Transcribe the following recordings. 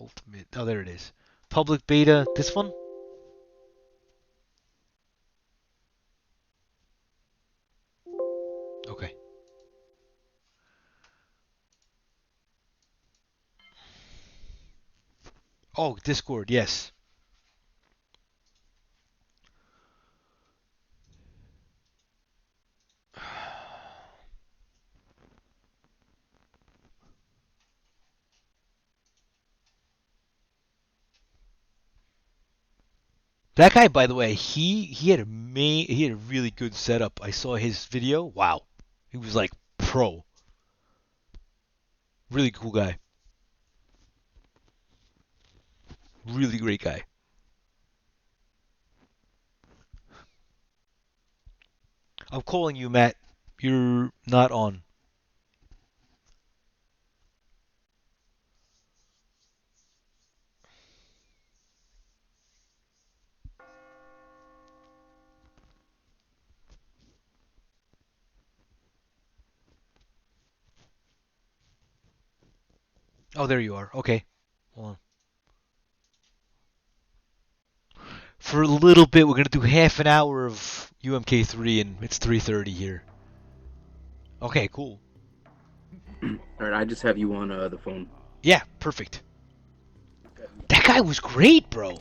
Ultimate. Oh, there it is. Public beta. This one? Okay. Oh, Discord. Yes. That guy, by the way, he had a really good setup. I saw his video. Wow, he was like pro. Really cool guy. Really great guy. I'm calling you, Matt. You're not on. Oh, there you are. Okay. Hold on. For a little bit, we're gonna do half an hour of UMK3, and it's 3:30 here. Okay, cool. All right, I just have you on the phone. Yeah, perfect. That guy was great, bro.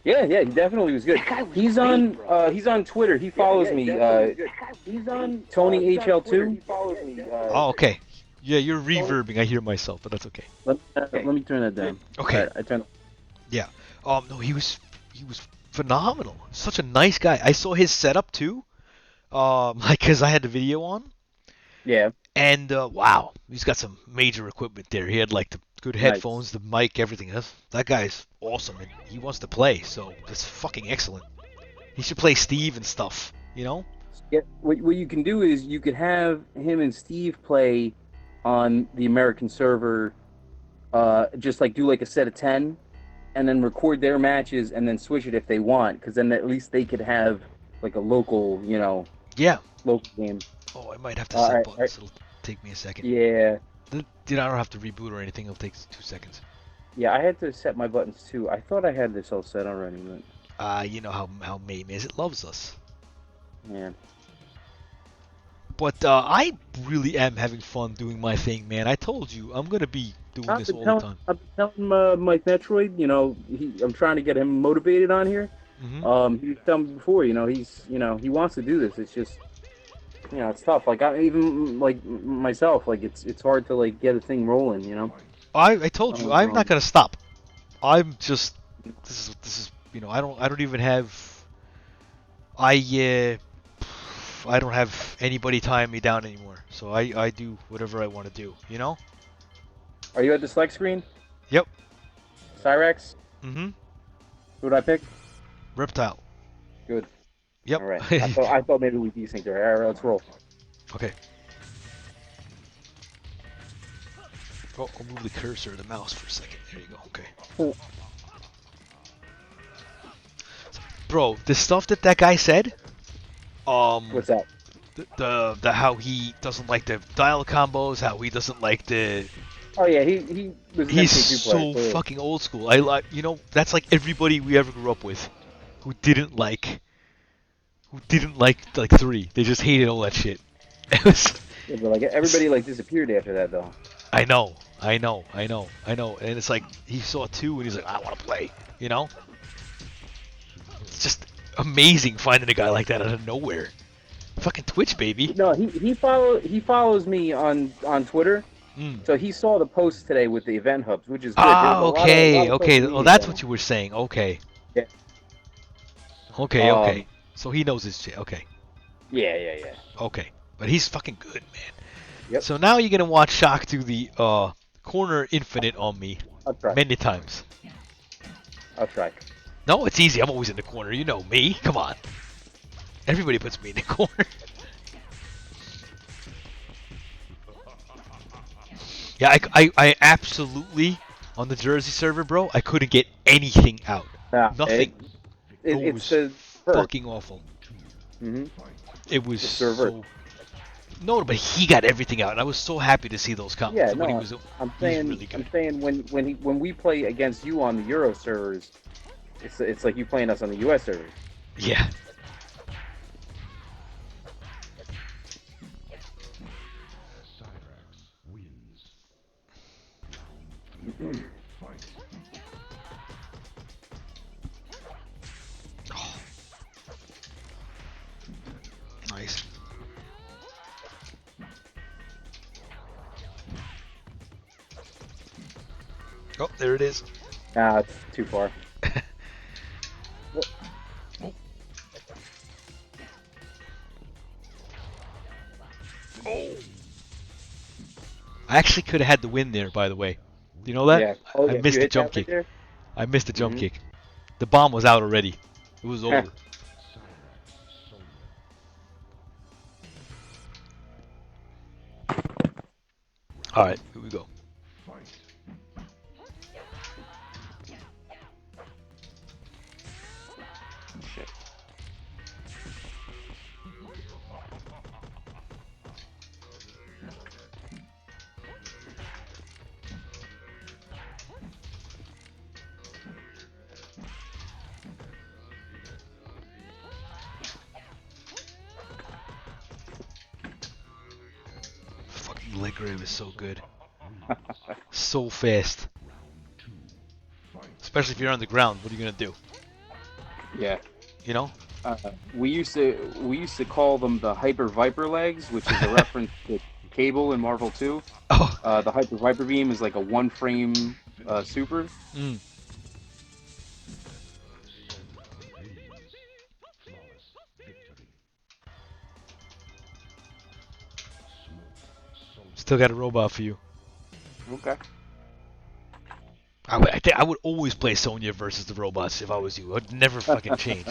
Yeah, he definitely was good. He's on Twitter. He follows me. He's on Tony HL2. Oh, okay. Yeah, you're reverbing. I hear myself, but that's okay. Let me turn that down. Okay. All right, I turn. Yeah. No, he was phenomenal. Such a nice guy. I saw his setup too. Like, cause I had the video on. Yeah. And wow, he's got some major equipment there. He had like the good headphones, the mic, everything. That guy's awesome, and he wants to play, so that's fucking excellent. He should play Steve and stuff, you know? Yeah. What you can do is you could have him and Steve play on the American server. Just like do like a set of 10, and then record their matches, and then switch it if they want, because then at least they could have like a local, Yeah. local game. Oh, I might have to set buttons. It'll take me a second. Yeah. I don't have to reboot or anything. It'll take 2 seconds. Yeah, I had to set my buttons too. I thought I had this all set already, but You know how Mame is. It loves us. yeah. But I really am having fun doing my thing, man. I told you I'm gonna be doing this all the time. I've been telling Mike Metroid, I'm trying to get him motivated on here. Mm-hmm. He was telling me before, he wants to do this. It's just, it's tough. Like I even like myself, like it's hard to like get a thing rolling, I told you I'm not gonna stop. I'm just this is I don't even have I don't have anybody tying me down anymore. So I do whatever I want to do, Are you at the select screen? Yep. Cyrex? Mm-hmm. Who did I pick? Reptile. Good. Yep. All right. I thought maybe we'd desynced there. All right, let's roll. Okay. Oh, I'll move the cursor of the mouse for a second. There you go. Okay. Cool. Bro, the stuff that guy said. What's that? The how he doesn't like the dial combos, how he doesn't like the. Oh yeah, he was. An He's MK2 so player, fucking old school. I like, that's like everybody we ever grew up with, who didn't like like 3. They just hated all that shit. It was. Yeah, but like everybody like disappeared after that though. I know, and it's like he saw 2 and he's like, I want to play, It's just amazing finding a guy like that out of nowhere. Fucking Twitch, baby. No, he follows me on Twitter. So he saw the post today with the event hubs, which is good. Okay. Oh, that's what what you were saying. Okay. Yeah. Okay. So he knows his shit. Okay. Yeah. Okay. But he's fucking good, man. Yep. So now you're gonna watch Shock do the corner infinite on me I'll try. many times. I'll try. No, it's easy. I'm always in the corner. You know me. Come on. Everybody puts me in the corner. Yeah, I absolutely, on the Jersey server, bro, I couldn't get anything out. Yeah, Nothing. It's was the fucking awful. Mm-hmm. It was so No, but he got everything out, and I was so happy to see those come. Yeah, When he no, was, I'm he's saying, really I'm good. saying when we play against you on the Euro servers, it's like you playing us on the US servers. Yeah. Oh, nice. Oh, there it is. Nah, it's too far. What? Oh. Oh. I actually could have had the win there, by the way. You know that? Yeah. Oh I yeah, if you missed the hit jump that right kick. there. I missed the jump Mm-hmm. kick. The bomb was out already. It was over. All right, here we go. Shit. Fucking leg grab is so good. So fast. Especially if you're on the ground, what are you gonna do? Yeah. You know? We used to call them the Hyper Viper legs, which is a reference to Cable in Marvel 2. Oh. The Hyper Viper beam is like a one frame super. Mm. Still got a robot for you. Okay. I would always play Sonya versus the robots if I was you. I'd never fucking change.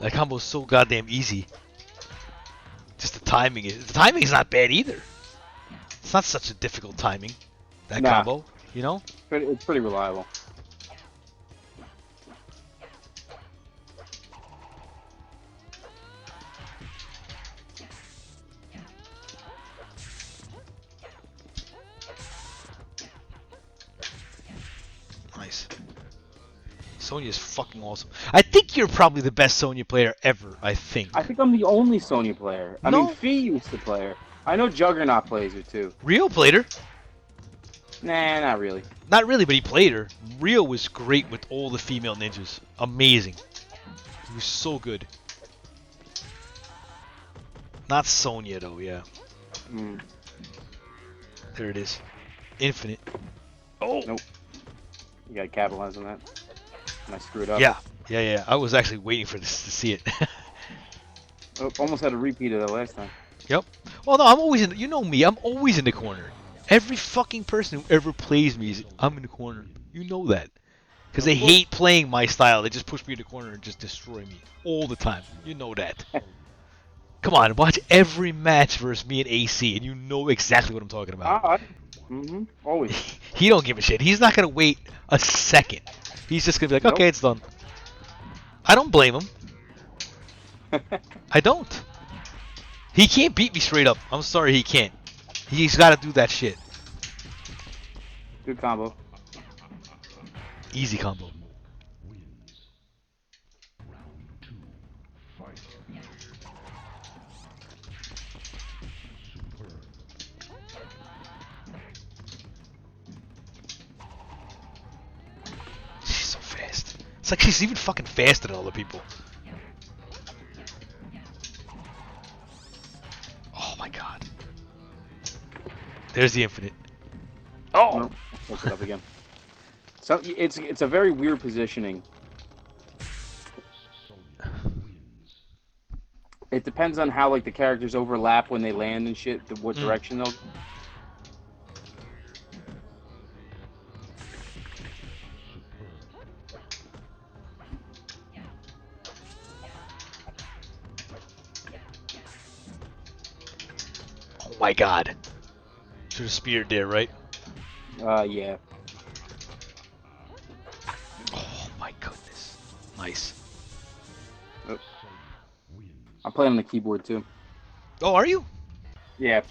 That combo's so goddamn easy. Just the timing is not bad either. It's not such a difficult timing. That Nah, combo, you know? it's pretty reliable. Nice. Sonya's fucking awesome. I think you're probably the best Sonya player ever. I think. I think I'm the only Sonya player. I mean, No, Fee used to play her. I know Juggernaut plays her too. Rio played her. Nah, not really. Not really, but he played her. Rio was great with all the female ninjas. Amazing. He was so good. Not Sonya though, yeah. Mm, There it is. Infinite. Oh! nope. You gotta capitalize on that. And I screwed up. Yeah. I was actually waiting for this to see it. Oh, almost had a repeat of that last time. Yep. Well, no, I'm always in. You know me. I'm always in the corner. Every fucking person who ever plays me is I'm in the corner. You know that. Because they hate playing my style. They just push me in the corner and just destroy me all the time. You know that. Come on, watch every match versus me and AC, and you know exactly what I'm talking about. Always. He don't give a shit. He's not gonna wait a second. He's just gonna be like, Nope. okay, it's done. I don't blame him. I don't. He can't beat me straight up. I'm sorry, he can't. He's got to do that shit. Good combo. Easy combo. She's so fast. It's like she's even fucking faster than other people. Oh my god. There's the infinite. Oh! Nope. Look it up again. So it's a very weird positioning. It depends on how like the characters overlap when they land and shit. What direction they'll. Oh my god. Should have speared there, right? Yeah. Oh my goodness. Nice. Oh. I'm playing on the keyboard too. Oh, are you? Yeah.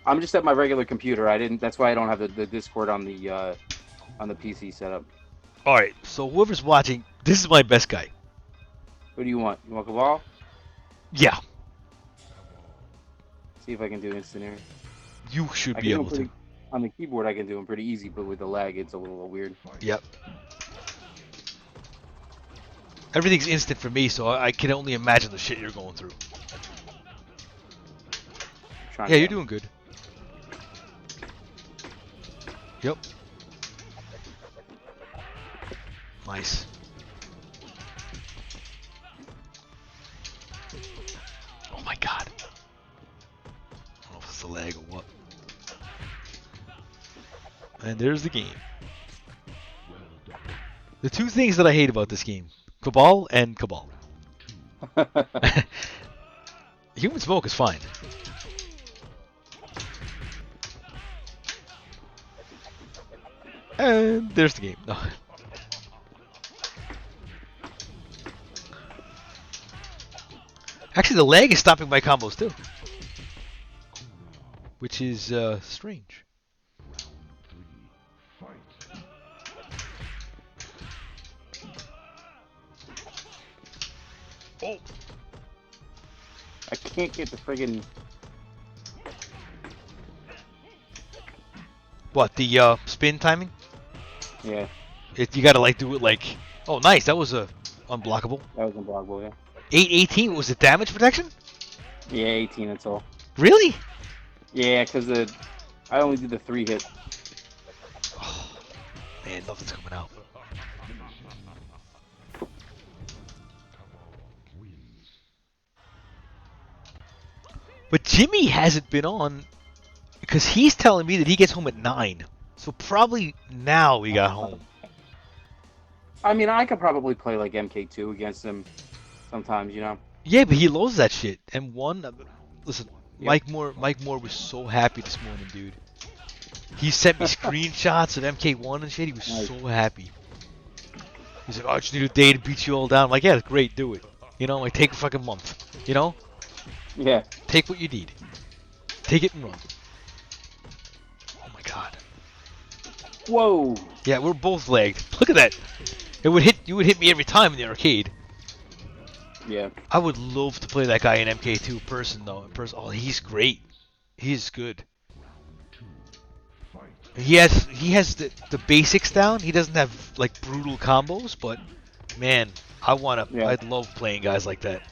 I'm just at my regular computer. I didn't. That's why I don't have the Discord on the PC setup. All right. So whoever's watching, this is my best guy. What do you want? You want Cabal? Yeah. See if I can do instant air. You should be able to. On the keyboard, I can do them pretty easy, but with the lag, it's a little weird. Yep. Everything's instant for me, so I can only imagine the shit you're going through. Yeah, you're doing good. Yep. Nice. Oh my god. I don't know if it's the lag or what. And there's the game. The two things that I hate about this game. Cabal and Cabal. Human Smoke is fine. And there's the game. No. Actually, the lag is stopping my combos too. Which is strange. Oh! I can't get the friggin'... What, the spin timing? Yeah. You gotta like do it like... Oh, nice, that was unblockable. That was unblockable, yeah. 818, was it damage protection? Yeah, 18, that's all. Really? Yeah, because I only did the 3 hit. Oh, man, nothing's coming out. But Jimmy hasn't been on because he's telling me that he gets home at 9. So probably now he got home. I mean, I could probably play like MK2 against him sometimes, you know? Yeah, but he loves that shit. M1, listen, Yep. Mike Moore was so happy this morning, dude. He sent me screenshots of MK1 and shit. He was so happy. He's like, oh, I just need a day to beat you all down. I'm like, yeah, great, do it. You know, like, take a fucking month. You know? Yeah. Take what you need. Take it and run. Oh my god. Whoa. Yeah, we're both lagged. Look at that. You would hit me every time in the arcade. Yeah. I would love to play that guy in MK2 person though. In person, oh, he's great. He's good. He has the basics down. He doesn't have like brutal combos, but man, I'd love playing guys like that.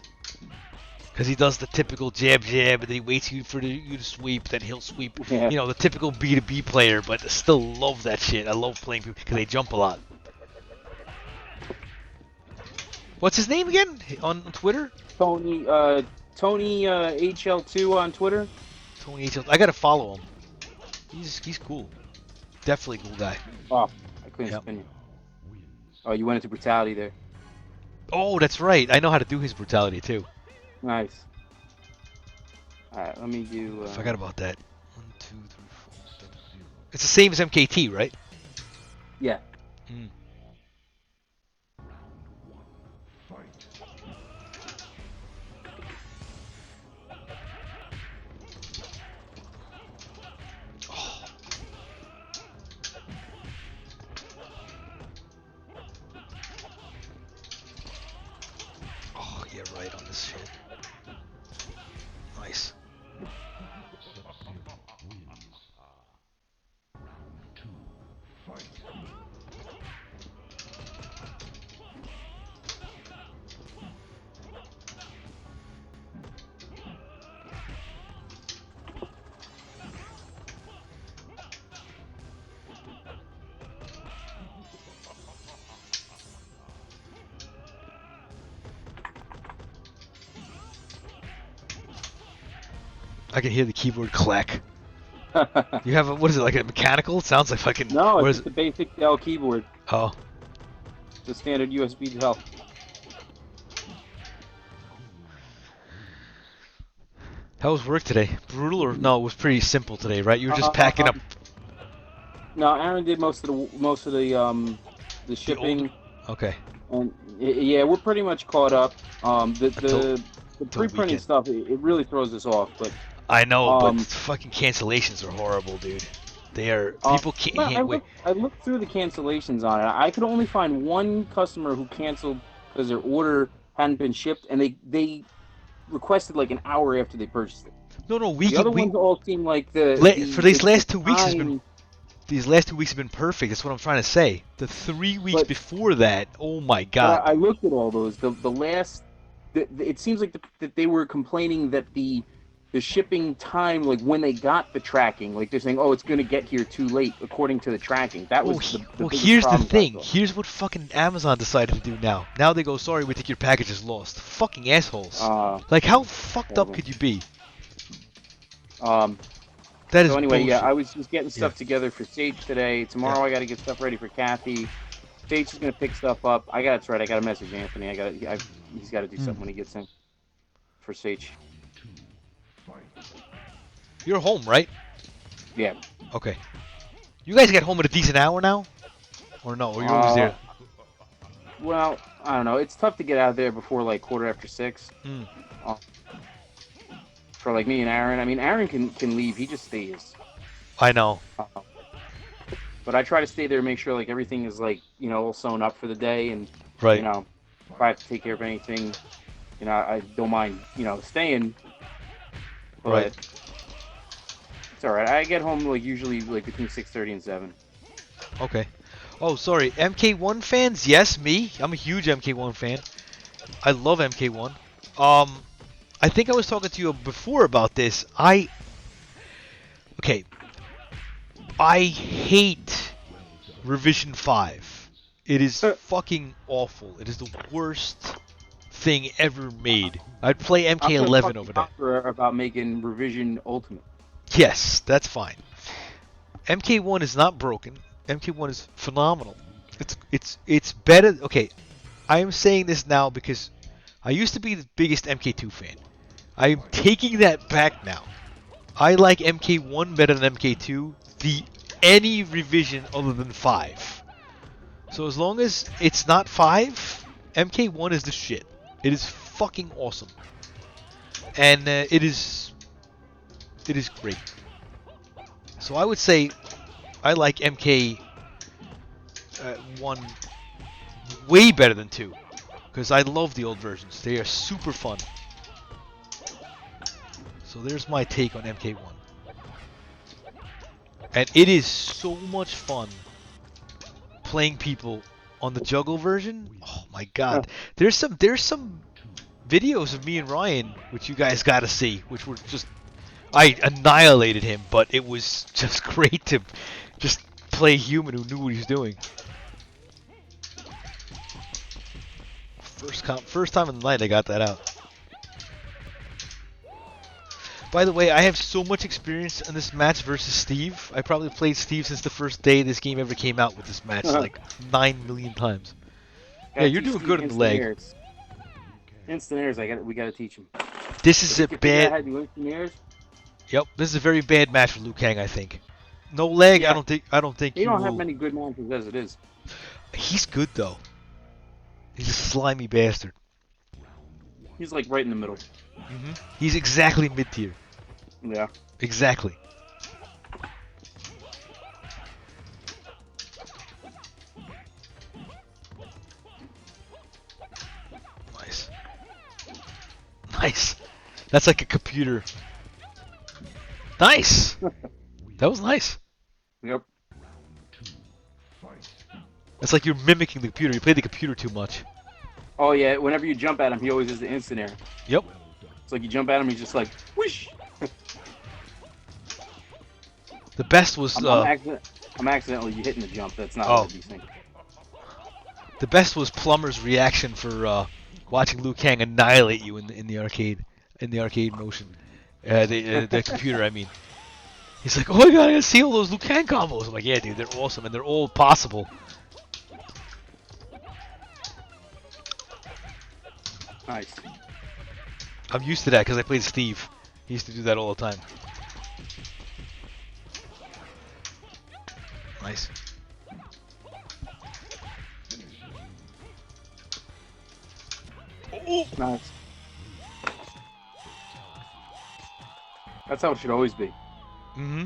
Because he does the typical jab, and then he waits you to sweep, then he'll sweep. Yeah. You know, the typical B2B player, but I still love that shit. I love playing people because they jump a lot. What's his name again on Twitter? Tony HL2 on Twitter. Tony HL. I gotta follow him. He's cool. Definitely cool guy. Oh, I couldn't spin you. Oh, you went into brutality there. Oh, that's right. I know how to do his brutality too. Nice. Alright, let me do... I forgot about that. 1, 2, 3, 4. It's the same as MKT, right? Yeah. Mm. Oh. Oh, yeah, right on this shit. Nice. I can hear the keyboard clack. You have what is it, like a mechanical? It sounds like fucking... No, it's just a basic L keyboard. Oh. It's a standard USB to help. How was work today? Brutal or... No, it was pretty simple today, right? You were just packing up... No, Aaron did most of the shipping. Okay. And yeah, we're pretty much caught up. the till the pre-printing weekend. stuff, it really throws us off. But I know, but fucking cancellations are horrible, dude. They are. People well, can't wait. I looked through the cancellations on it. I could only find one customer who canceled because their order hadn't been shipped, and they requested like an hour after they purchased it. No, The other ones all seem like for these last 2 weeks has been. time, These last 2 weeks have been perfect. That's what I'm trying to say. The 3 weeks but before that, oh my but god. I looked at all those. The last, it seems like that they were complaining that the shipping time, like when they got the tracking, like they're saying, oh, it's going to get here too late according to the tracking. That was the Well, biggest here's the problem I thing. saw. Here's what fucking Amazon decided to do now. Now they go, sorry, we think your package is lost. Fucking assholes. Like, how fucked up could you be? That is So anyway, bullshit. yeah, I was just getting stuff Yeah. together for Sage today. Tomorrow I got to get stuff ready for Kathy. Sage is going to pick stuff up. That's right. I got to message Anthony. He's got to do something when he gets in for Sage. You're home, right? Yeah. Okay. You guys get home at a decent hour now? Or no? Or you're always there? Well, I don't know. It's tough to get out there before like 6:15. For like me and Aaron. I mean, Aaron can leave. He just stays. I know. But I try to stay there and make sure like everything is like, all sewn up for the day. And, Right. if I have to take care of anything, I don't mind, staying. But Right. it's all right. I get home like usually like between 6:30 and 7. Okay. Oh, sorry. MK1 fans? Yes, me. I'm a huge MK1 fan. I love MK1. I think I was talking to you before about this. Okay. I hate Revision 5. It is fucking awful. It is the worst thing ever made. I'd play MK11 over that. About making Revision Ultimate. Yes, that's fine. MK1 is not broken. MK1 is phenomenal. It's better. Okay, I am saying this now because I used to be the biggest MK2 fan. I am taking that back now. I like MK1 better than MK2. Any revision other than 5. So as long as it's not 5, MK1 is the shit. It is fucking awesome, and it is great. So I would say I like MK1 way better than 2 because I love the old versions. They are super fun. So there's my take on MK1. And it is so much fun playing people on the juggle version. Oh my god. There's some videos of me and Ryan which you guys got to see, which were just I annihilated him, but it was just great to just play a human who knew what he was doing. First time in the night I got that out. By the way, I have so much experience in this match versus Steve. I probably played Steve since the first day this game ever came out with this match, like 9 million times. Yeah, you're doing good in the leg. Instant airs, we gotta teach him. This is a bad. How to do instant airs? Yep, this is a very bad match for Liu Kang, I think. No leg, Yeah. I don't think he he don't will. have many good matches as it is. He's good though. He's a slimy bastard. He's like right in the middle. He's exactly mid-tier. Yeah. Exactly. Nice. Nice. That's like a computer. Nice. That was nice. Yep. It's like you're mimicking the computer. You play the computer too much. Oh yeah, whenever you jump at him, he always does the instant air. Yep. It's like you jump at him, he's just like, whoosh! The best was... I'm accidentally hitting the jump. That's not what these things. The best was Plumber's reaction for watching Liu Kang annihilate you in the arcade. In the arcade motion. The computer, I mean. He's like, oh my god, I gotta see all those Liu Kang combos. I'm like, yeah, dude, they're awesome, and they're all possible. Nice. I'm used to that because I played Steve. He used to do that all the time. Nice. Nice. That's how it should always be. Mm-hmm.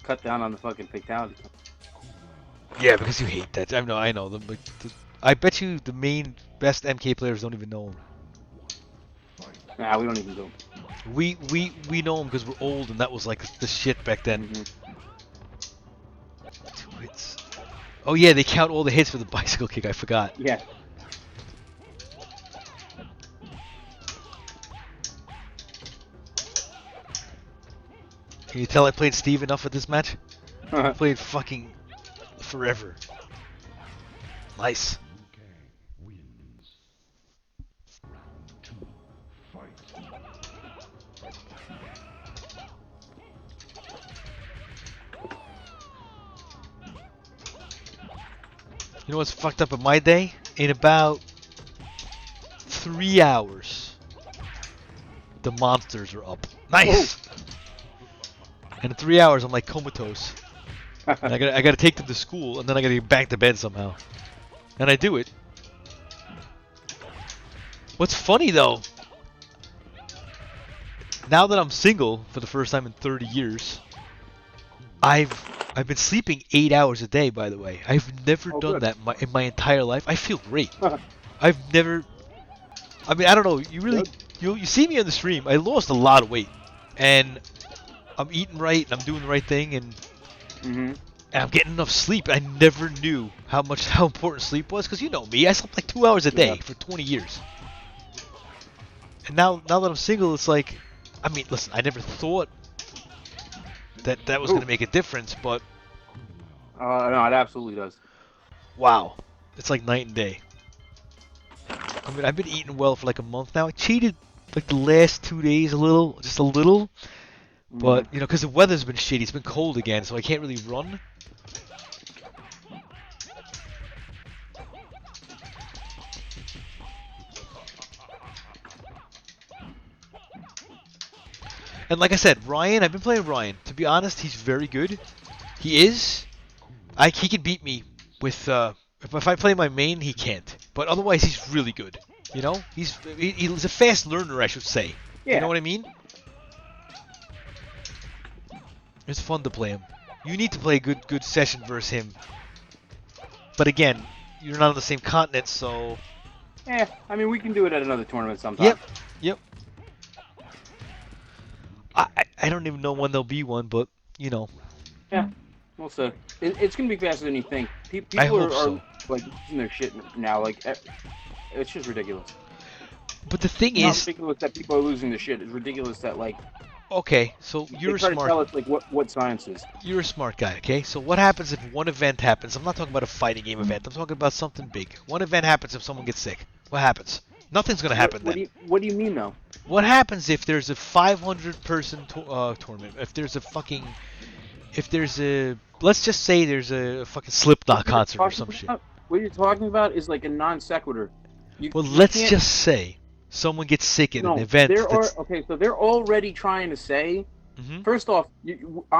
Cut down on the fucking fatality. Yeah, because you hate that. I know them. I bet you the main best MK players don't even know him. Nah, we don't even do them. We know him because we're old, and that was like the shit back then. Mm-hmm. 2 hits. Oh yeah, they count all the hits for the bicycle kick. I forgot. Yeah. Can you tell I played Steve enough at this match? I played fucking forever. Nice. You know what's fucked up in my day? In about 3 hours, the monsters are up. Nice! And in 3 hours, I'm like comatose. And I gotta take them to school, and then I gotta get back to bed somehow. And I do it. What's funny though, now that I'm single for the first time in 30 years, I've been sleeping 8 hours a day. By the way, I've never done good. that in my entire life. I feel great. I've never. I mean, I don't know. You see me on the stream. I lost a lot of weight, and I'm eating right, and I'm doing the right thing, and I'm getting enough sleep. I never knew how important sleep was, because you know me. I slept like 2 hours a day for 20 years. And now that I'm single, it's like, I mean, listen, I never thought that was going to make a difference, but no, it absolutely does. wow, it's like night and day. I mean, I've been eating well for like a month now. I cheated like the last 2 days just a little, but you know, because the weather's been shitty. It's been cold again, so I can't really run. And like I said, Ryan, I've been playing Ryan. To be honest, he's very good. He is. He can beat me with, if I play my main, he can't. But otherwise, he's really good. You know? He's a fast learner, I should say. Yeah. You know what I mean? It's fun to play him. You need to play a good session versus him. But again, you're not on the same continent, so... Yeah, I mean, we can do it at another tournament sometime. Yep. I don't even know when there'll be one, but, you know. Yeah, we'll see. It's going to be faster than you think. People I hope are so. like, losing their shit now. Like, it's just ridiculous. But the thing It's not is... ridiculous that people are losing their shit. It's ridiculous that, like... Okay, so you're they try a smart... to tell us, like, what science is. You're a smart guy, okay? So what happens if one event happens? I'm not talking about a fighting game event. I'm talking about something big. One event happens if someone gets sick. What happens? Nothing's gonna happen then. What do you mean, though? What happens if there's a 500-person tournament? If there's a... Let's just say there's a fucking Slipknot concert or some shit. What you're talking about is like a non sequitur. Well, let's just say someone gets sick in an event. Okay, so they're already trying to say. First off,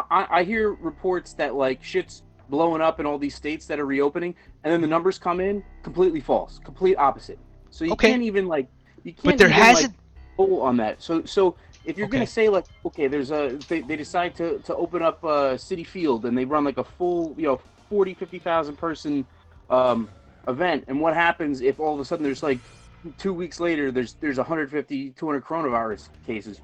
I hear reports that like shit's blowing up in all these states that are reopening, and then the numbers come in completely false, complete opposite. So you can't even like But there hasn't pull on that. So if you're gonna say like, okay, they decide to open up Citi Field and they run like a full 40,000-50,000 person event, and what happens if all of a sudden there's like 2 weeks later there's 150-200 coronavirus cases?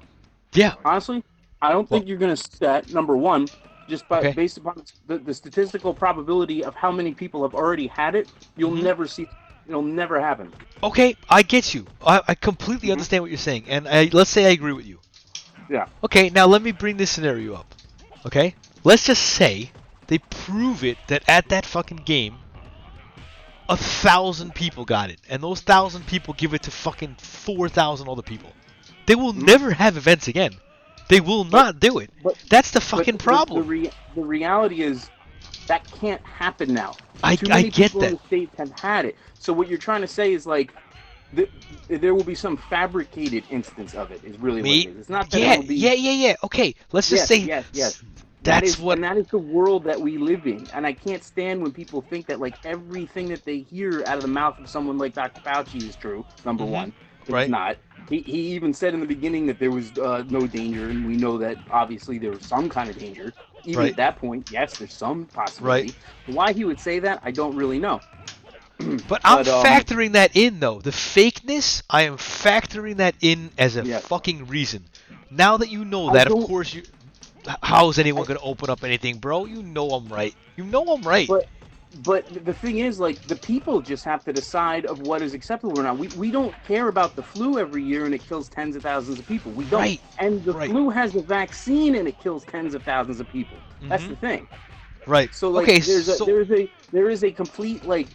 Yeah. Honestly, I don't think you're gonna set number one just based upon the statistical probability of how many people have already had it. You'll never see. It'll never happen. Okay, I get you. I completely understand what you're saying, and let's say I agree with you. Yeah. Okay, now let me bring this scenario up. Okay? Let's just say they prove it that at that fucking game, 1,000 people got it, and those 1,000 people give it to fucking 4,000 other people. They will never have events again. They will not do it. That's the fucking problem. The reality is that can't happen now. I get people that. In the States have had it. So what you're trying to say is like there will be some fabricated instance of it. Is really what it is. It's not that it will be. Yeah. Okay, let's just say. Yes. That is the world that we live in, and I can't stand when people think that like everything that they hear out of the mouth of someone like Dr. Fauci is true. Number one. It's Right. not. He even said in the beginning that there was no danger, and we know that obviously there was some kind of danger. Even Right. at that point, yes, there's some Right. possibility. Why he would say that, I don't really know. But I'm factoring that in, though. The fakeness, I am factoring that in as a yeah, fucking reason. Now that you know I that, of don't. course, how is anyone I, going to open up anything, bro? You know I'm right. You know I'm right. but the thing is, like, the people just have to decide of what is acceptable or not. We don't care about the flu every year and it kills tens of thousands of people. We don't. Right. And the Right. flu has a vaccine and it kills tens of thousands of people. That's Mm-hmm. the thing. Right. So like Okay, there's a so... there is a complete like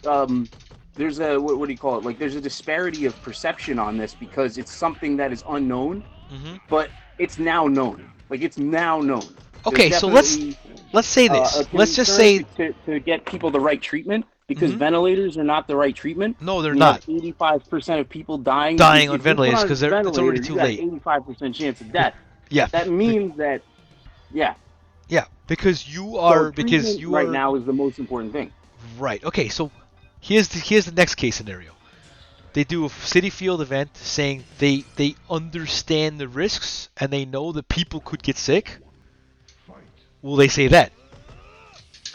there's a what do you call it? Like there's a disparity of perception on this because it's something that is unknown, Mm-hmm. but it's now known. Like it's now known. There's Okay, so definitely let's say a this. Let's just concern say... to get people the right treatment because Mm-hmm. ventilators are not the right treatment. No, they're And you have not 85% of people dying. dying on If you're put ventilators on a because it's already ventilator, you too got an late. 85% chance of death. Yeah. That means that, yeah. Yeah, because So treatment you right are... now is the most important thing. Right. Okay, so here's the next case scenario. They do a City Field event saying they understand the risks and they know that people could get sick. Will they say that?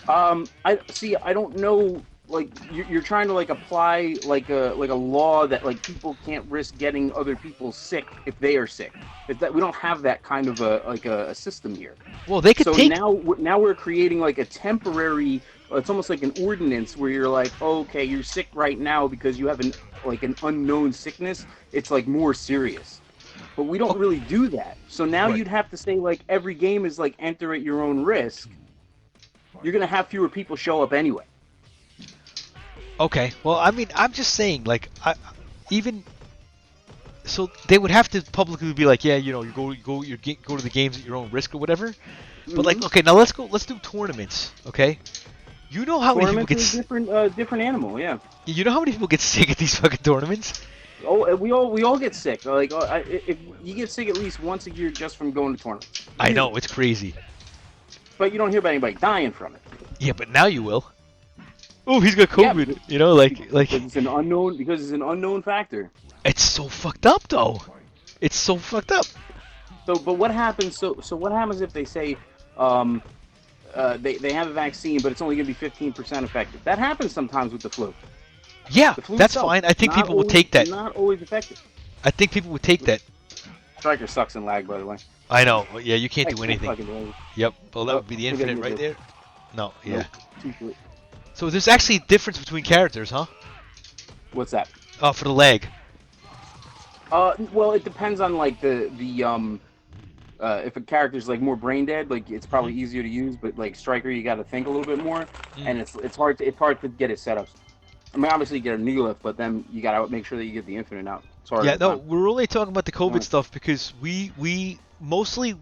I see. I don't know. Like you're trying to like apply like a law that like people can't risk getting other people sick if they are sick. It's that we don't have that kind of a system here. Well, they could So take... now we're creating like a temporary. It's almost like an ordinance where you're like, oh, okay, you're sick right now because you have an unknown sickness. It's like more serious. But we don't really do that. So now Right. you'd have to say like every game is like enter at your own risk. You're gonna have fewer people show up anyway. Okay. Well, I mean, I'm just saying, like, even so, they would have to publicly be like, yeah, you know, you go to the games at your own risk or whatever. But like, okay, now let's do tournaments. Okay. You know how many people Tournaments get... is a different animal, yeah. You know how many people get sick at these fucking tournaments? Oh, we all get sick. Like, if you get sick at least once a year just from going to tournaments. I know, it's crazy. But you don't hear about anybody dying from it. Yeah, but now you will. Oh, he's got COVID. Yeah, you know, like because it's an unknown factor. it's so fucked up though. It's so fucked up. So, but what happens? So what happens if they say, they have a vaccine, but it's only going to be 15% effective? That happens sometimes with the flu. Yeah, The flu that's itself, fine. I think people would take that. Not always effective. I think people would take that. Striker sucks in lag, by the way. I know. Yeah, you can't do I anything. fucking lag. Yep. Well, that Oh, would be the look at infinite me, right dude. there. No. Yeah. Nope, too short. So there's actually a difference between characters, huh? What's that? For the leg. Well, it depends on like the if a character's like more brain dead, like it's probably easier to use. But like Striker, you got to think a little bit more, and it's hard to get it set up. I mean, obviously you get a knee lift, but then you got to make sure that you get the infinite out. Sorry. Yeah. No, we're only talking about the COVID stuff because we mostly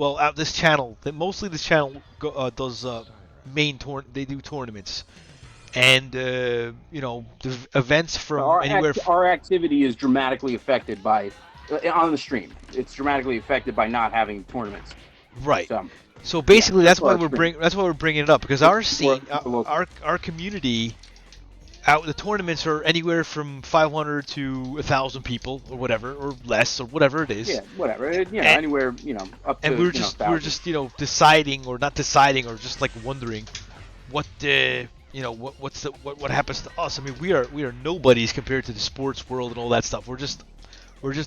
out this channel does main they do tournaments. And you know, the events from anywhere. Our activity is dramatically affected by on the stream. It's dramatically affected by not having tournaments. Right. So basically, yeah, that's why we're bringing it up because our scene, our community, out the tournaments are anywhere from 500 to 1,000 people or whatever, or less, or whatever it is. Yeah, whatever. Anywhere up to. And we're just deciding or not deciding or just like wondering what what happens to us. I mean, we are nobodies compared to the sports world and all that stuff. We're just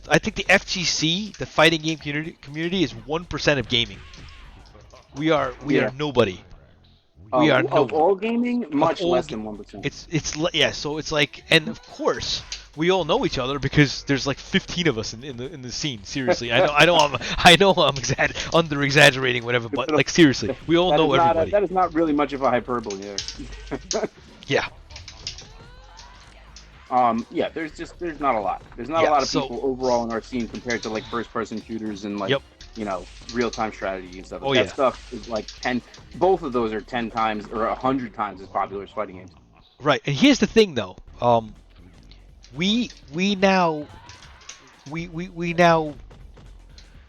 I think the FGC, the fighting game community is 1% of gaming. We are nobody. We are of all gaming, much less than 1%. So it's like, and of course we all know each other because there's like 15 of us in the scene. Seriously, I know I'm under exaggerating whatever, but like seriously, we all know everybody. That is not really much of a hyperbole there. Yeah. Yeah, there's not a lot. There's not a lot of people overall in our scene compared to like first-person shooters and like real-time strategy and stuff. That stuff is like 10. Both of those are 10 times or 100 times as popular as fighting games. Right, and here's the thing though. We now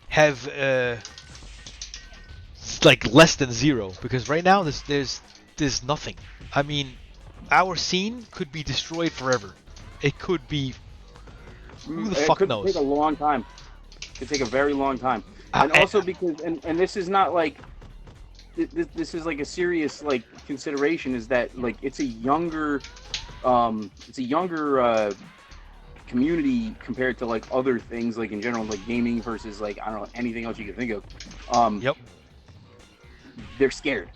have like less than zero because right now there's nothing. I mean, our scene could be destroyed forever. It could be Who the It fuck could take a knows? long time. It could take a very long time. Uh, And and, also because, and this is not like, this is like a serious like consideration is that like it's a younger community compared to like other things like in general like gaming versus like I don't know anything else you can think of. Um, yep, they're scared.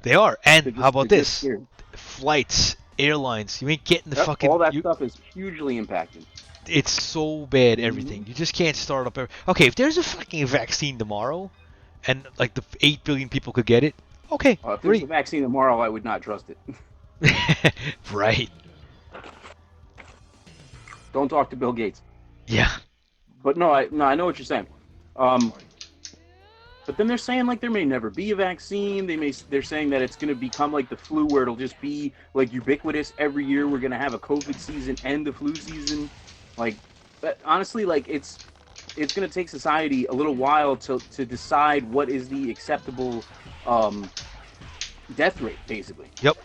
they are. And how about They're just this? scared. Flights, airlines. You ain't getting the Yep, all fucking. that You. stuff is hugely impacted. It's so bad. Mm-hmm. Everything. You just can't start up. Okay, if there's a fucking vaccine tomorrow, and like the 8 billion people could get it, okay, If there's a great. vaccine tomorrow, I would not trust it. Right. Don't talk to Bill Gates. Yeah. But no, I know what you're saying. Um, but then they're saying like there may never be a vaccine. They're saying that it's going to become like the flu, where it'll just be like ubiquitous every year. We're going to have a COVID season and the flu season. Like, but honestly, like it's going to take society a little while to decide what is the acceptable um, death rate, basically. Yep.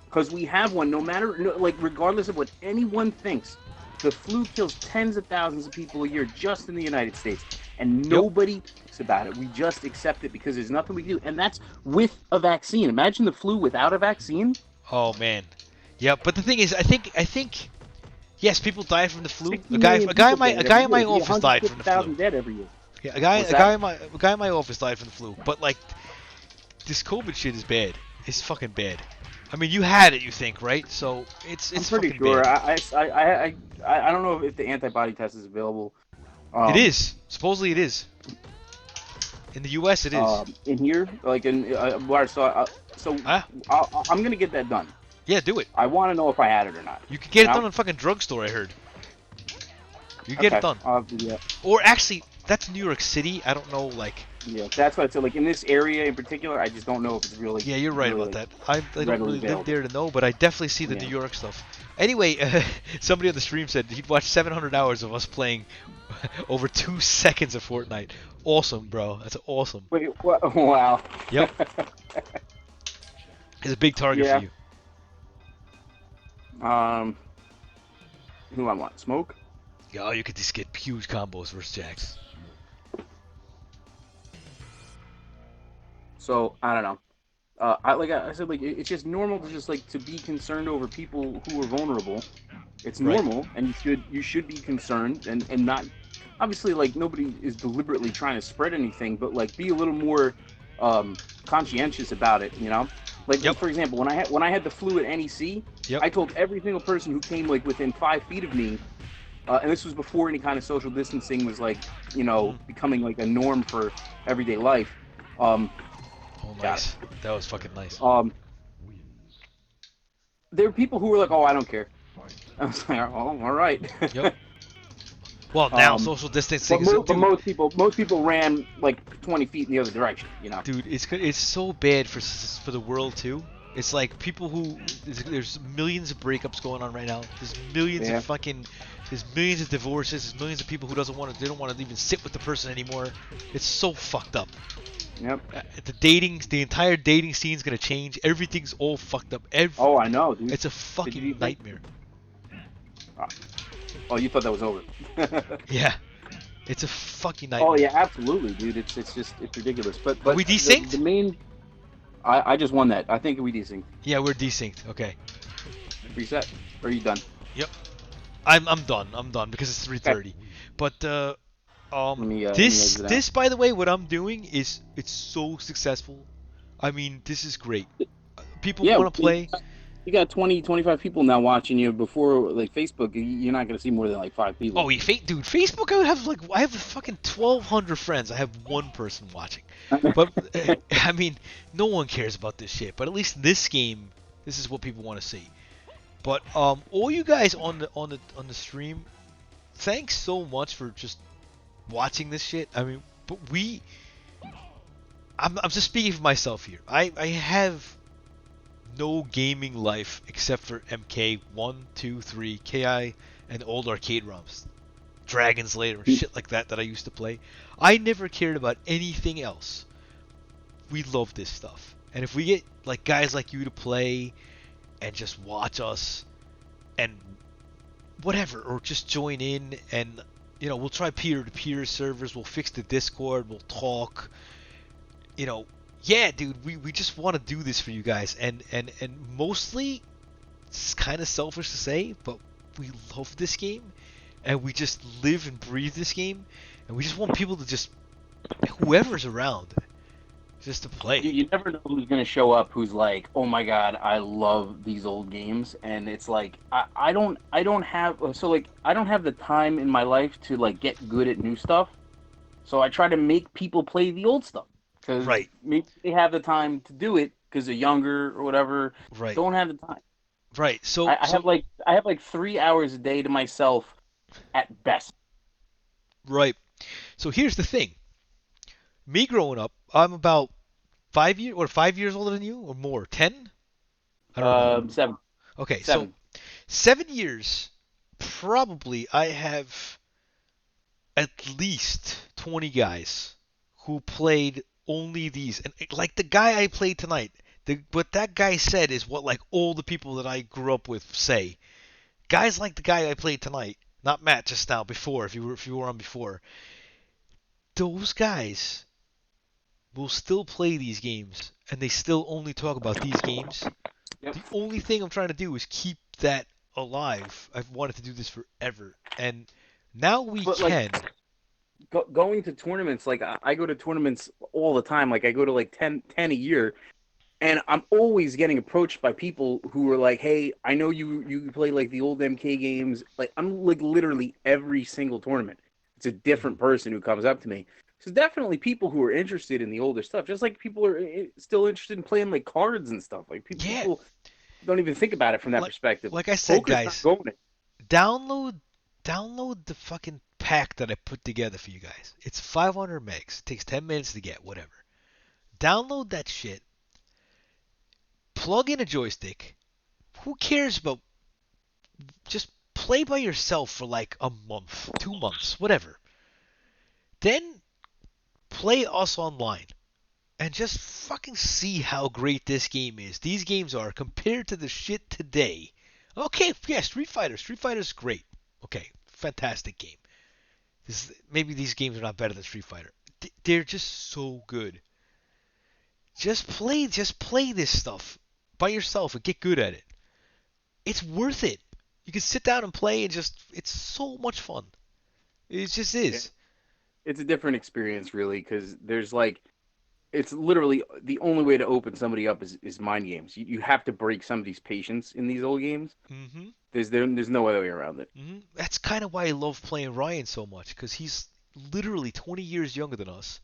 Because we have one, no matter like regardless of what anyone thinks, the flu kills tens of thousands of people a year just in the United States, and Yep. nobody talks about it. We just accept it because there's nothing we can do, and that's with a vaccine. Imagine the flu without a vaccine. Oh man. Yep. But the thing is, I think, yes, people die from the flu. 60 million people get A it guy every in year. my There'd be office died from the flu. 150,000 dead every year. Yeah, What's that? a guy in my office died from the flu. But like, this COVID shit is bad. It's fucking bad. I mean, you had it, you think, right? So it's I'm pretty fucking sure. bad. I don't know if the antibody test is available. It is. Supposedly it is. In the U.S. it is. In here, like in where I saw. So Ah, I'm gonna get that done. yeah, do it. I want to know if I had it or not. You could get it know? done in fucking drugstore, I heard. You can get it done. I'll have to do that. Or actually, that's New York City. I don't know, like. Yeah, that's what I said. Like in this area in particular, I just don't know if it's really. Yeah, you're right really, about that. I don't readily really live available. there to know, but I definitely see the Yeah. New York stuff. Anyway, somebody on the stream said he'd watched 700 hours of us playing over 2 seconds of Fortnite. Awesome, bro. That's awesome. Wait, what? Wow. Yep. It's a big target Yeah. for you. Who I want? Smoke. Yeah, you could just get huge combos versus Jax. So I don't know. I said, like it's just normal to just like to be concerned over people who are vulnerable. It's Right. normal, and you should be concerned and not. Obviously, like nobody is deliberately trying to spread anything, but like be a little more conscientious about it. You know, like Yep. for example, when I had the flu at NEC, Yep. I told every single person who came like within 5 feet of me. And this was before any kind of social distancing was like, becoming like a norm for everyday life. Oh, nice. That was fucking nice. There were people who were like, "Oh, I don't care." I was like, "Oh, all right." Yep. Well, now Um, social distancing but, is. but most people ran like 20 feet in the other direction. Dude, it's so bad for the world too. It's like people who there's millions of breakups going on right now. There's millions Yeah. of there's millions of divorces. There's millions of people who they don't want to even sit with the person anymore. It's so fucked up. Yep. The entire dating scene's gonna change. Everything's all fucked up. Oh, I know, dude. It's a Did fucking you- nightmare. Oh, you thought that was over? Yeah, it's a fucking nightmare. Oh yeah, absolutely, dude. It's ridiculous. But Are we desynced? The main. I just won that. I think we desynced. Yeah, we're desynced. Okay. Reset. Or are you done? Yep. I'm done. I'm done because it's 3:30. But me this exit out. this by the way, what I'm doing is it's so successful. I mean, this is great. People Yeah, want to play. You got 20, 25 people now watching you. Before, like Facebook, you're not gonna see more than like 5 people. Oh, dude, Facebook. I have fucking 1,200 friends. I have one person watching. But I mean, no one cares about this shit. But at least this game, this is what people want to see. But all you guys on the stream, thanks so much for just watching this shit. I mean, but I'm just speaking for myself here. I have no gaming life except for MK 1, 2, 3, KI, and old arcade ROMs, Dragon's Lair, and shit like that I used to play. I never cared about anything else. We love this stuff, and if we get like guys like you to play and just watch us and whatever, or just join in and we'll try peer-to-peer servers. We'll fix the Discord. We'll talk. You know, yeah, dude, we just want to do this for you guys, and mostly it's kind of selfish to say, but we love this game, and we just live and breathe this game, and we just want people to just whoever's around just to You, play. you never know who's gonna show up. Who's like, oh my god, I love these old games, and it's like I don't have I don't have the time in my life to like get good at new stuff. So I try to make people play the old stuff because Right, maybe they have the time to do it because they're younger or whatever. right, Don't have the time. right. I, So I have so like I have like 3 hours a day to myself at best. right. So here's the thing. Me growing up, I'm about 5 years older than you or more. 10? I don't know. Seven, Okay, so seven. 7 years, probably I have at least 20 guys who played only these. And like the guy I played tonight, what that guy said is what like all the people that I grew up with say. Guys like the guy I played tonight, not Matt just now, before, if you were on before, those guys will still play these games and they still only talk about these games. Yep. The only thing I'm trying to do is keep that alive. I've wanted to do this forever. And now we But like can. going to tournaments, like I go to tournaments all the time. Like I go to like 10 a year, and I'm always getting approached by people who are like, "Hey, I know you play like the old MK games." Like I'm like literally every single tournament, it's a Mhm. different person who comes up to me. So definitely people who are interested in the older stuff, just like people are still interested in playing like cards and stuff. Like Yeah, people don't even think about it from that like perspective. like I said, Poker's not guys, going it. download download the fucking pack that I put together for you guys. It's 500 megs. It takes 10 minutes to get, whatever. Download that shit. Plug in a joystick. Who cares about just play by yourself for like a month, 2 months, whatever. Then play us online and just fucking see how great this game is. These games are compared to the shit today. Okay, yeah, Street Fighter. Street Fighter's great. Okay, fantastic game. Maybe these games are not better than Street Fighter. They're just so good. Just play this stuff by yourself and get good at it. It's worth it. You can sit down and play and it's so much fun. It just is. It's a different experience, really, because there's like it's literally the only way to open somebody up is mind games. You have to break somebody's patience in these old games. Mhm. There's no other way around it. That's kind of why I love playing Ryan so much because he's literally 20 years younger than us.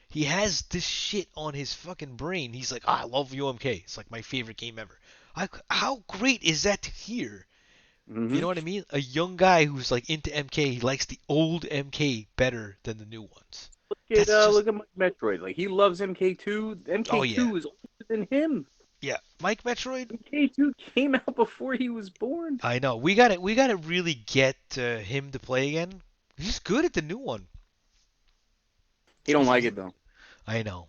He has this shit on his fucking brain. He's like, I love UMK. It's like my favorite game ever. How great is that to hear? You Hmm. know what I mean? A young guy who's like into MK, he likes the old MK better than the new ones. Look at That's just, look at Mike Metroid. Like he loves MK2. oh yeah, MK2 is older than him. yeah. Mike Metroid, MK2 came out before he was born. I know. We gotta really get him to play again. He's good at the new one. He don't He's, like he, it though. I know.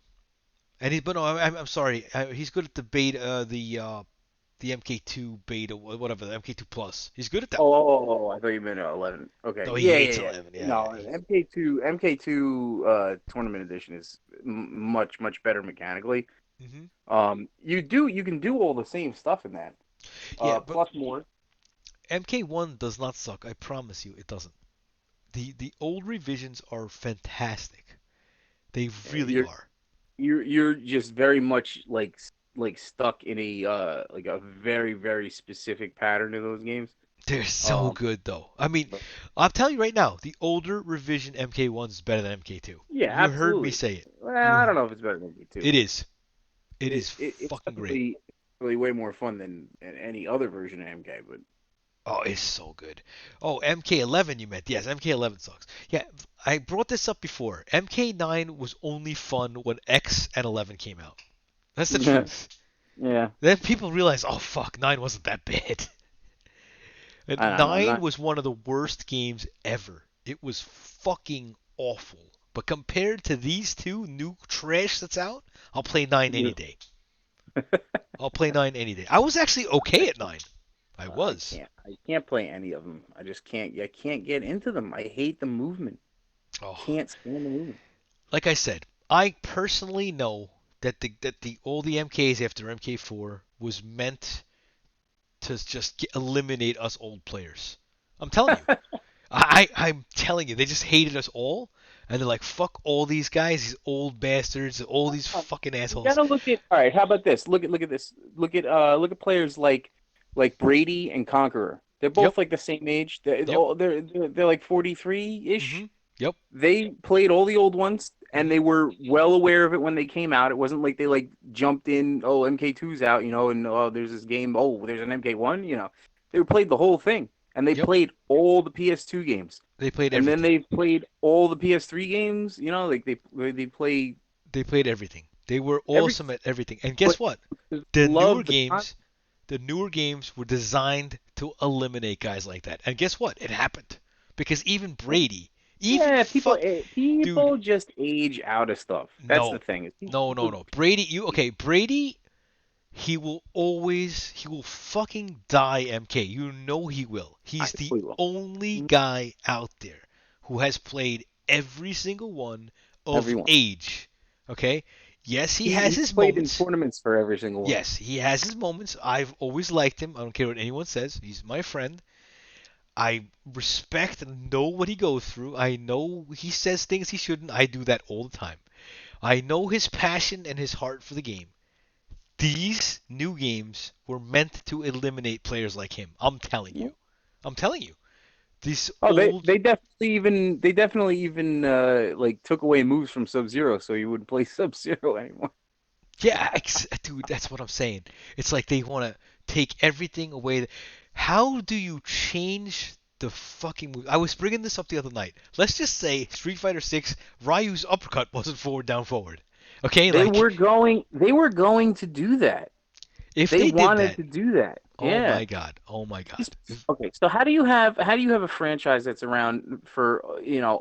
But no, I'm sorry. He's good at the beta, the MK2 beta, whatever, the MK2 Plus. He's good at that one. I thought you meant 11. Okay, No, he yeah, hates yeah, yeah. 11. Yeah, No, yeah. MK2 tournament edition is much better mechanically. You can do all the same stuff in that. Yeah, but Plus more. MK1 does not suck. I promise you, it doesn't. The old revisions are fantastic. They really You're are. you're just very much like stuck in a like a very specific pattern in those games. They're so Um, good though. I mean, but I'm telling you right now, the older revision MK1 is better than MK2. yeah, You heard me absolutely. say it. Well, I You, don't know if it's better than MK2. it is. It is It's fucking great. definitely really way more fun than any other version of MK. But Oh, it's so good. Oh, MK11 you meant. Yes, MK11 sucks. Yeah, I brought this up before. MK9 was only fun when X and 11 came out. That's the truth. yeah, Then people realized, oh fuck, 9 wasn't that bad. I And don't know. I'm 9 not. was one of the worst games ever. It was fucking awful. But compared to these two new trash that's out, I'll play 9 any day. I'll play 9 any day. I was actually okay at 9. I I was. can't. I can't play any of them. I just can't. I can't get into them. I hate the movement. Oh, Can't stand the movement. like I said, I personally know that the all the MKs after MK4 was meant to just eliminate us old players. I'm telling you. I'm telling you, they just hated us all, and they're like, "Fuck all these guys, these old bastards, all these fucking You assholes." gotta look at. All right, how about this? Look at this. Look at players like Brady and Conqueror. They're Yep, both like the same age. yep, They're like 43 ish. mhm, yep, They played all the old ones and mhm, they were well aware of it when they came out. It wasn't like they like jumped in, oh, MK2's out, and oh, there's this game, oh, there's an MK1, They played the whole thing and they yep. played all the PS2 games. They played And then everything. they played all the PS3 games, like they play They played everything. They were every awesome at everything. And guess but what? they The newer love the content. games, the newer games were designed to eliminate guys like that. And guess what? It happened because even Brady, even Yeah, fuck, dude, people just age out of stuff. That's the no, thing. no, People, no. Brady, okay? Brady, he will fucking die MK. You know he will. I He's the really will. only guy out there who has played every single one of Everyone. age. Okay? Yes, he has He's his played in moments. tournaments for every single one. Yes, he has his moments. I've always liked him. I don't care what anyone says. He's my friend. I respect and know what he goes through. I know he says things he shouldn't. I do that all the time. I know his passion and his heart for the game. These new games were meant to eliminate players like him. I'm telling you. I'm telling you. These Oh, old. they definitely even like took away moves from Sub Zero, so you wouldn't play Sub Zero anymore. Yeah, dude, that's what I'm saying. It's like they want to take everything away. How do you change the fucking move? I was bringing this up the other night. Let's just say Street Fighter 6, Ryu's uppercut wasn't forward down forward. Okay, like They were going to do that. if They they did wanted that, to do that. oh Yeah. my god, oh my god. Okay, so how do you have a franchise that's around for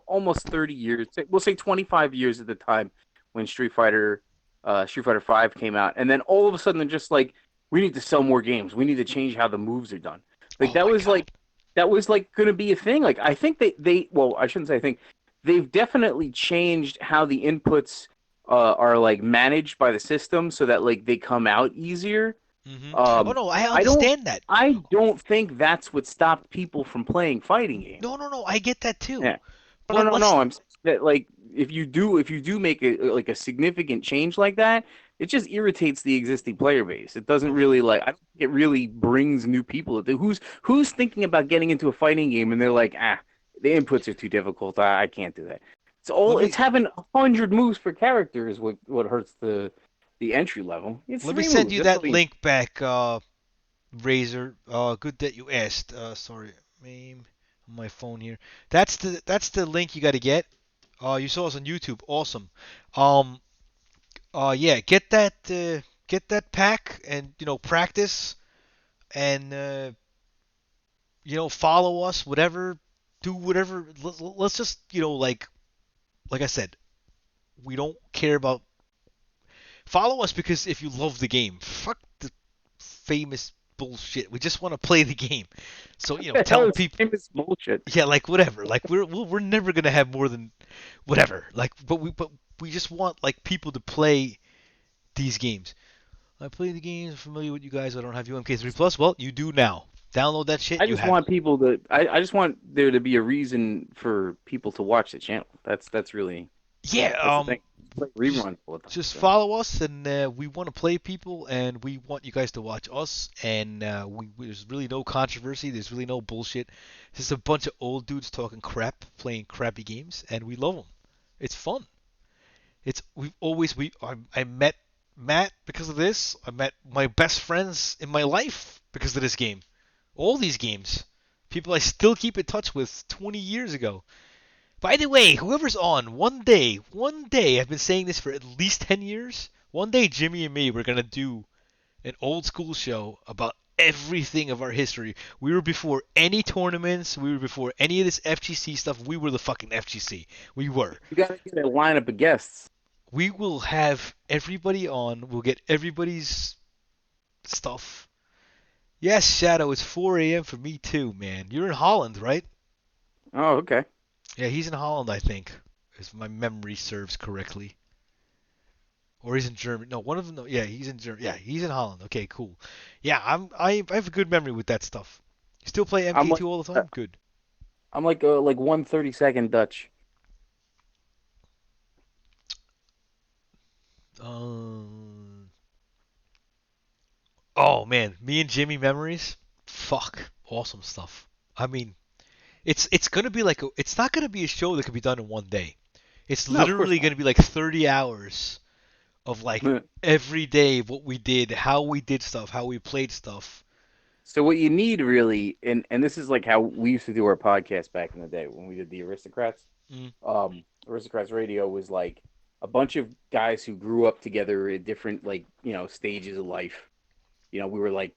almost 30 years? We'll say 25 years at the time when Street Fighter 5 came out, and then all of a sudden they're just like, we need to sell more games. We need to change how the moves are done. Like Oh my god. that was like going to be a thing. Like I think they well, I shouldn't say I think they've definitely changed how the inputs are like managed by the system so that like they come out easier. Oh um, no, I I don't understand that. I don't think that's what stopped people from playing fighting games. No, I get that too. Yeah. But let's No. I'm saying that like if you do make a significant change like that, it just irritates the existing player base. It doesn't oh, really like I don't think it really brings new people. Who's thinking about getting into a fighting game and they're like, the inputs are too difficult. I can't do that. let It's me having 100 moves per character is what hurts the entry level. It's let me three send moves. you That's that all you need. link back, Razor. Good that you asked. Sorry, name on my phone here. That's the link you got to get. You saw us on YouTube. Awesome. Um. Yeah. Get that pack and practice and follow us. Whatever. Do whatever. Let's just like I said. We don't care about. Follow us because if you love the game, fuck the famous bullshit. We just want to play the game. So The hell telling is people, famous bullshit? yeah, like whatever. Like we're never gonna have more than whatever. Like, but we just want like people to play these games. I play the games. I'm familiar with you guys. I don't have UMK3 Plus. Well, you do now. Download that shit. I You just have it. want people to. I just want there to be a reason for people to watch the channel. That's really Yeah. that's the thing. It's like Just reruns all the time. just So follow us, and we want to play people, and we want you guys to watch us. And there's really no controversy. There's really no bullshit. It's just a bunch of old dudes talking crap, playing crappy games, and we love them. It's fun. It's we've always we I met Matt because of this. I met my best friends in my life because of this game. All these games, people I still keep in touch with 20 years ago. By the way, whoever's on, one day, I've been saying this for at least 10 years. One day, Jimmy and me, we're going to do an old school show about everything of our history. We were before any tournaments. We were before any of this FGC stuff. We were the fucking FGC. We were. you gotta get a lineup of guests. We will have everybody on. We'll get everybody's stuff. Yes, Shadow, it's 4 a.m. for me too, man. You're in Holland, right? Oh, okay. Yeah, he's in Holland, I think, if my memory serves correctly. Or he's in Germany. No, one of them. No, yeah, he's in Germany. Yeah, he's in Holland. Okay, cool. Yeah, I have a good memory with that stuff. You still play I'm like MK2 all the time? Good. I'm like 1/32 Dutch. Um. Oh man, me and Jimmy memories. Fuck, awesome stuff. I mean, it's gonna be like it's not gonna be a show that can be done in one day. It's No, of course literally gonna be like 30 hours of like not. every day what we did, how we did stuff, how we played stuff. So what you need really, and this is like how we used to do our podcast back in the day when we did the Aristocrats. Mm, Aristocrats Radio was like a bunch of guys who grew up together at different like stages of life. We were like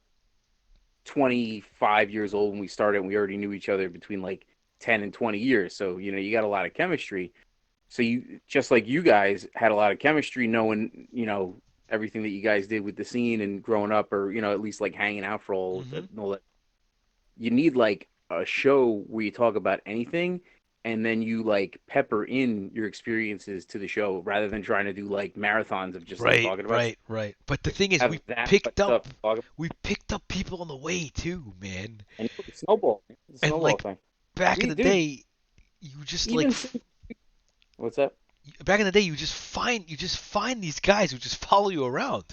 25 years old when we started, and we already knew each other between like 10 and 20 years. So you got a lot of chemistry. So you just like you guys had a lot of chemistry, knowing everything that you guys did with the scene and growing up, or at least like hanging out for mm-hmm. all that. You need like a show where you talk about anything, and then you like pepper in your experiences to the show rather than trying to do like marathons of just like Right, talking about right, right. But the thing is, have that much stuff to talk about. we picked up people on the way too, man. And the snowball, the And snowball like thing. back in We the do day, you just like even what's that? back in the day, you just find these guys who just follow you around.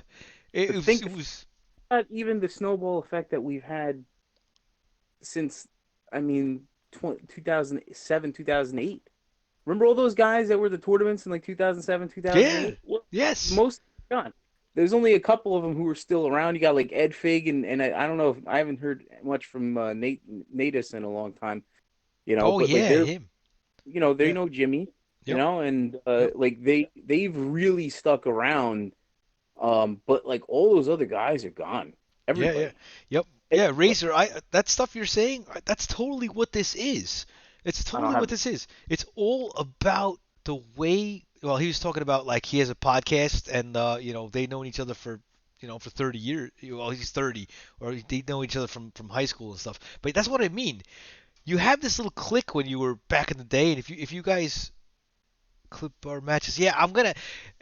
It, But it was think it was about even the snowball effect that we've had since, I mean, 2007, 2008. Remember all those guys that were the tournaments in like 2007, yeah, 2008? Well, yes, most gone. There's only a couple of them who are still around. You got like Ed Fig, and I don't know if I haven't heard much from Natus in a long time, oh but like yeah, they're, him, they yeah, know Jimmy, yep, and yep, like they've really stuck around. But like all those other guys are gone. yeah, yeah, Everybody. yep, yeah. Everybody. Razor, I that stuff you're saying, that's totally what this is. It's I don't totally what have. this is. It's all about the way. Well, he was talking about like he has a podcast, and they've known each other for 30 years. Well, he's 30, or they know each other from high school and stuff. But that's what I mean. You have this little click when you were back in the day, and if you guys clip our matches, yeah, I'm gonna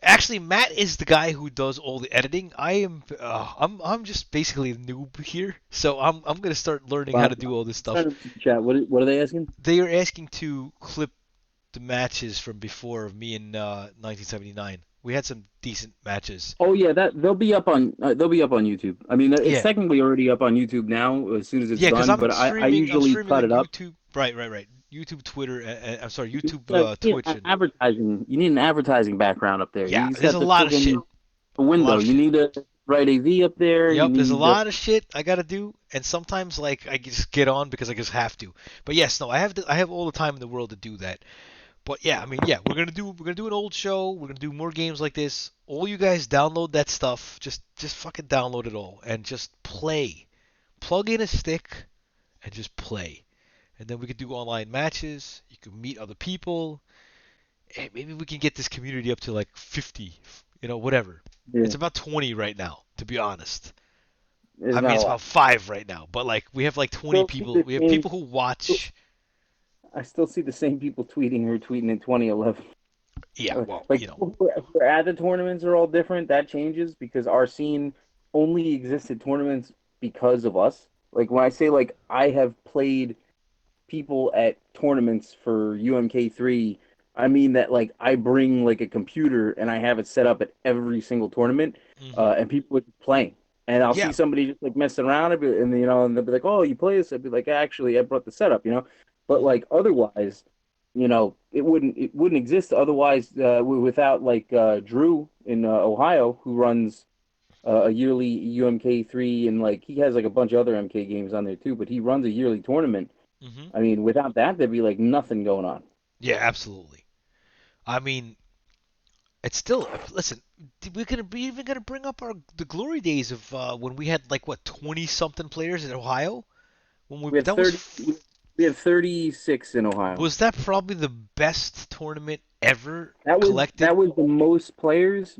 actually. Matt is the guy who does all the editing. I'm just basically a noob here, so I'm gonna start learning how Wow. to do all this stuff. Trying to chat. What are they asking? They are asking to clip the matches from before of me in 1979. We had some decent matches. Oh yeah, that they'll be up on YouTube. I mean, it's Yeah, technically already up on YouTube now as soon as it's yeah, because done. I'm But I streaming. I'm usually streaming cut on it up. YouTube. Right, right, right. YouTube, Twitter, and I'm sorry, You YouTube, need Twitch, and advertising. You need an advertising background up there. yeah, You just there's got a to lot fill of shit. in a A lot window. of You shit. need to write AV up there. You Yep, there's a need lot of shit I gotta do, and sometimes like I just get on because I just have to. But yes, no, I have all the time in the world to do that. But yeah, I mean, yeah, we're gonna do an old show. We're gonna do more games like this. All you guys download that stuff. Just fucking download it all and just play. Plug in a stick and just play. And then we could do online matches. You can meet other people. And maybe we can get this community up to like 50. Whatever. yeah, It's about 20 right now, to be honest. it's I mean, not a it's lot. about 5 right now, but like we have like 20 Still see people. the We have same. people who watch. I still see the same people tweeting or tweeting in 2011. Yeah, well, Like who are at the tournaments are all different. That changes because our scene only existed tournaments because of us. Like when I say like I have played people at tournaments for UMK3, I mean that like I bring like a computer and I have it set up at every single tournament, hmm and people are playing. And I'll see yeah, somebody just like messing around and they'll be like, "Oh, you play this?" I'd be like, "Actually, I brought the setup." But hmm like otherwise, it wouldn't exist otherwise without like Drew in Ohio who runs a yearly UMK3, and like he has like a bunch of other MK games on there too, but he runs a yearly tournament. hmm I mean, without that, there'd be like nothing going on. yeah, absolutely. I mean, it's still listen. We're gonna be even gonna bring up the glory days of when we had like what 20 something players in Ohio. When we We had that was 30. We had 36 in Ohio. was that probably the best tournament ever That was collected? that was the most players,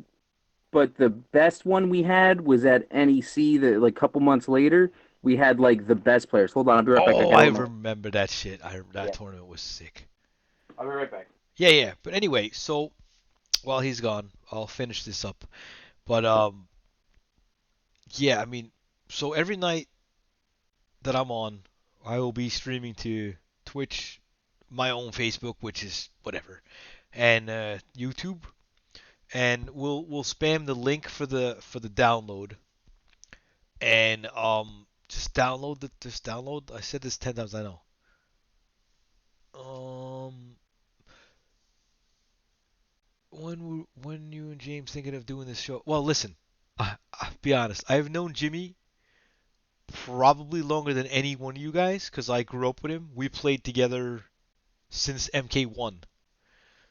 but the best one we had was at NEC. The like couple months later, we had like the best players. Hold on, I'll be right back. I Oh, gotta I go. remember that shit. That Yeah, tournament was sick. I'll be right back. Yeah, yeah. But anyway, so while he's gone, I'll finish this up. But yeah, I mean, so every night that I'm on, I will be streaming to Twitch, my own Facebook, which is whatever, and YouTube, and we'll spam the link for the download, and just download. I said this 10 times, I know. Um, when you and James thinking of doing this show? Well, listen, I'll be honest. I've known Jimmy probably longer than any one of you guys because I grew up with him. We played together since MK1.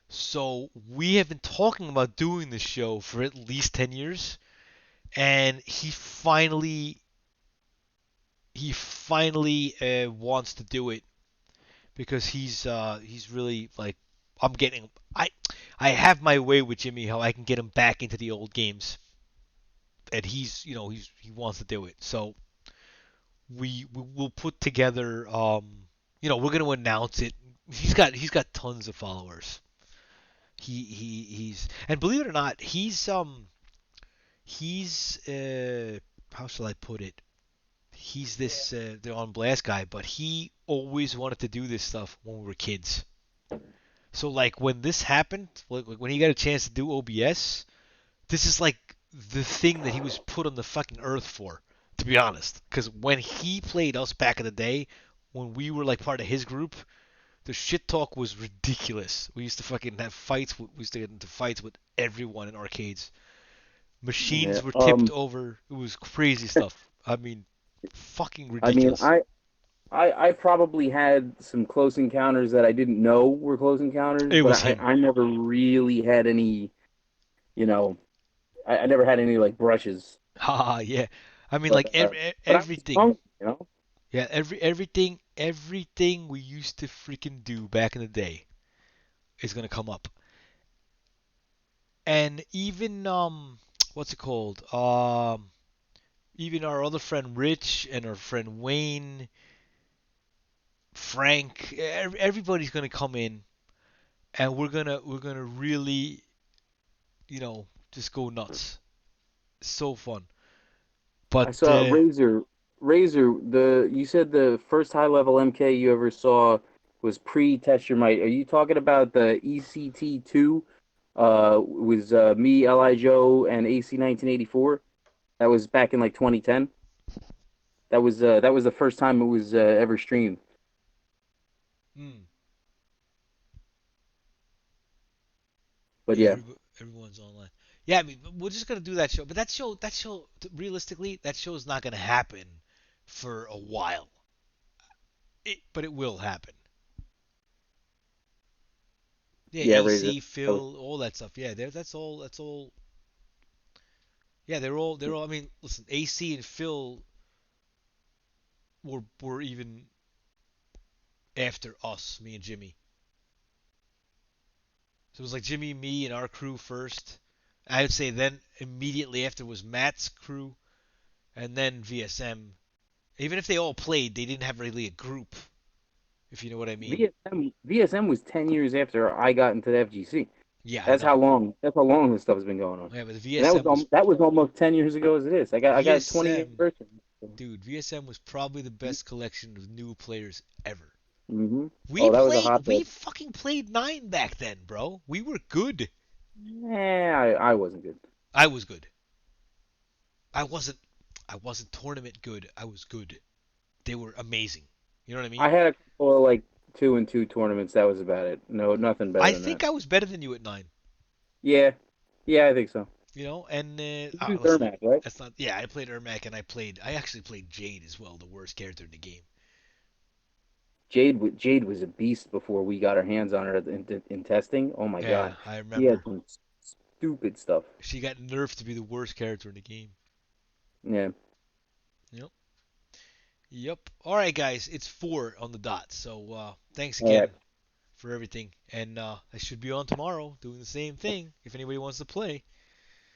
So we have been talking about doing this show for at least 10 years, and he finally wants to do it because he's really like I'm getting I have my way with Jimmy how I can get him back into the old games, and he wants to do it. So we will put together we're gonna announce it. He's got tons of followers. He's and believe it or not, he's how shall I put it? He's this the on blast guy, but he always wanted to do this stuff when we were kids. So like when this happened, like when he got a chance to do OBS, this is like the thing that he was put on the fucking earth for, to be honest. Because when he played us back in the day, when we were like part of his group, the shit talk was ridiculous. We used to fucking have fights. We used to get into fights with everyone in arcades. Yeah. Machines were tipped over. It was crazy stuff. I mean, fucking I mean, ridiculous. I probably had some close encounters that I didn't know were close encounters, It but was him. I never really had any, you know, I never had any like brushes. Haha, yeah. I mean, But like but I was everything. young, you know. Yeah, everything we used to freaking do back in the day is gonna come up. And even what's it called? Even our other friend Rich and our friend Wayne, Frank, everybody's gonna come in, and we're gonna really, just go nuts. So fun. But I saw Razor. The you said the first high level MK you ever saw was pre Test Your Might. Are you talking about the ECT2? Was me, Li Joe, and AC 1984. That was back in like 2010. That was the first time it was ever streamed. mm, But yeah, yeah, everyone's online. Yeah, I mean, we're just gonna do that show. But that show, realistically, that show is not gonna happen for a while. But it will happen. Yeah, yeah, Razor. AC, That was, Phil, all that stuff. Yeah, that's all. That's all. Yeah, they're all. I mean, listen, AC and Phil were even after us, me and Jimmy. So it was like Jimmy, me, and our crew first. I would say then immediately after was Matt's crew, and then VSM. Even if they all played, they didn't have really a group, if you know what I mean. VSM was 10 years after I got into the FGC. Yeah, I know. That's how long this stuff has been going on. Yeah, but the And VSM was that was almost 10 years ago as it is. I got 20 VSM, anniversary. dude. VSM was probably the best collection of new players ever. Mm-hmm. We Oh, that was a played. We hotbed. fucking played nine back then, bro. We were good. I wasn't good. I was good. I wasn't. I wasn't tournament good. I was good. They were amazing. You know what I I mean? had a couple of like 2-2 tournaments. That was about it. No, nothing better I than that. think I was better than you at nine. Yeah, yeah, I think so. And You used listen, Ermac, right? that's not. Yeah, I played Ermac and I actually played Jade as well, the worst character in the game. Jade was a beast before we got our hands on her in testing. Oh my Yeah, god, I she had remember. some stupid stuff. She got nerfed to be the worst character in the game. Yeah. Yep. Yep. All right, guys, it's 4 on the dot. So thanks All right. again for everything, and I should be on tomorrow doing the same thing if anybody wants to play.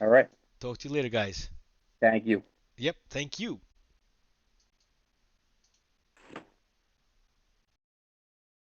All right. Talk to you later, guys. Thank you. Yep, thank you.